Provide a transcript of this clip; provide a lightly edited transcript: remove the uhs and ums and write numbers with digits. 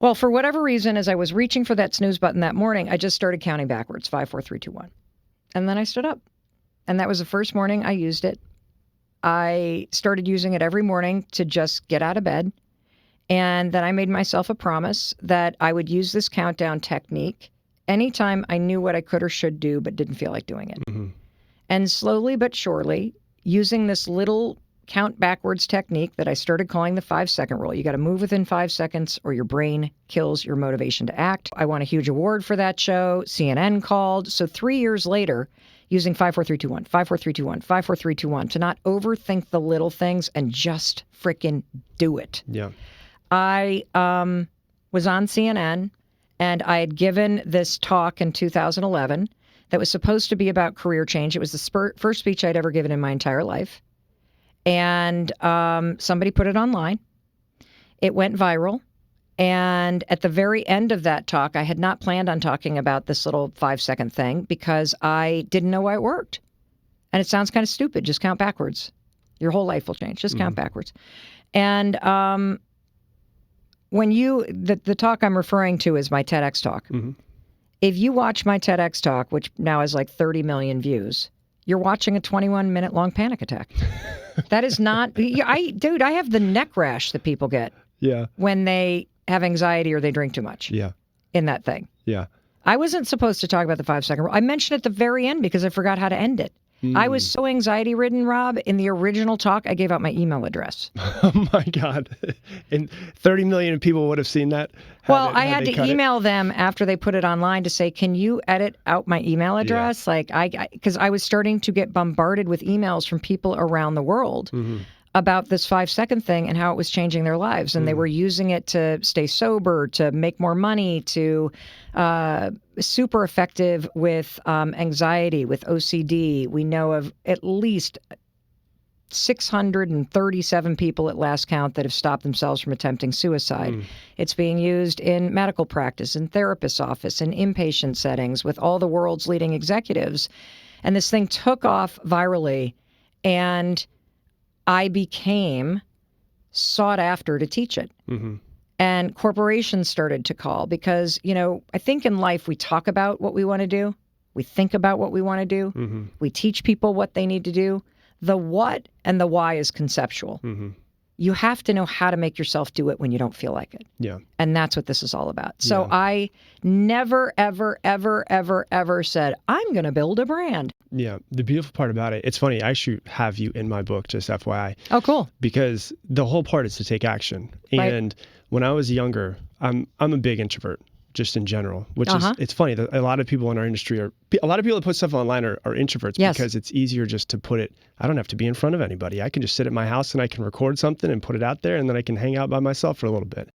Well, for whatever reason, as I was reaching for that snooze button that morning, I just started counting backwards, 5, 4, 3, 2, 1. And then I stood up. And that was the first morning I used it. I started using it every morning to just get out of bed. And then I made myself a promise that I would use this countdown technique anytime I knew what I could or should do but didn't feel like doing it. Mm-hmm. And slowly but surely, using this little count backwards technique that I started calling the 5-second rule. You got to move within 5 seconds or your brain kills your motivation to act. I won a huge award for that show. CNN called. So 3 years later, using 5, 4, 3, 2, 1, 5, 4, 3, 2, 1, 5, 4, 3, 2, 1, to not overthink the little things and just freaking do it. Yeah. I was on CNN and I had given this talk in 2011 that was supposed to be about career change. It was the first speech I'd ever given in my entire life. And somebody put it online. It went viral. And at the very end of that talk, I had not planned on talking about this little 5-second thing because I didn't know why it worked. And it sounds kind of stupid. Just count backwards. Your whole life will change. Just count backwards. And when the talk I'm referring to is my TEDx talk. Mm-hmm. If you watch my TEDx talk, which now has like 30 million views, you're watching a 21-minute long panic attack. That is not, I have the neck rash that people get when they have anxiety or they drink too much in that thing. Yeah. I wasn't supposed to talk about the 5-second rule. I mentioned it at the very end because I forgot how to end it. I was so anxiety-ridden, Rob, in the original talk, I gave out my email address. Oh, my God. And 30 million people would have seen that? Well, I had to email them after they put it online to say, can you edit out my email address? Yeah. Because I was starting to get bombarded with emails from people around the world about this 5-second thing and how it was changing their lives. And they were using it to stay sober, to make more money, to super effective with anxiety, with OCD. We know of at least 637 people at last count that have stopped themselves from attempting suicide. It's being used in medical practice, in therapist's office, in inpatient settings with all the world's leading executives. And this thing took off virally, and I became sought after to teach it. And corporations started to call because, I think in life we talk about what we want to do. We think about what we want to do. We teach people what they need to do. The what and the why is conceptual. You have to know how to make yourself do it when you don't feel like it. Yeah. And that's what this is all about. So I never, ever, ever, ever, ever said, I'm going to build a brand. Yeah. The beautiful part about it, it's funny, I should have you in my book, just FYI. Oh, cool. Because the whole part is to take action. And when I was younger, I'm a big introvert, just in general, which is, it's funny that a lot of people in our industry a lot of people that put stuff online are introverts because it's easier just to put it, I don't have to be in front of anybody. I can just sit at my house and I can record something and put it out there and then I can hang out by myself for a little bit.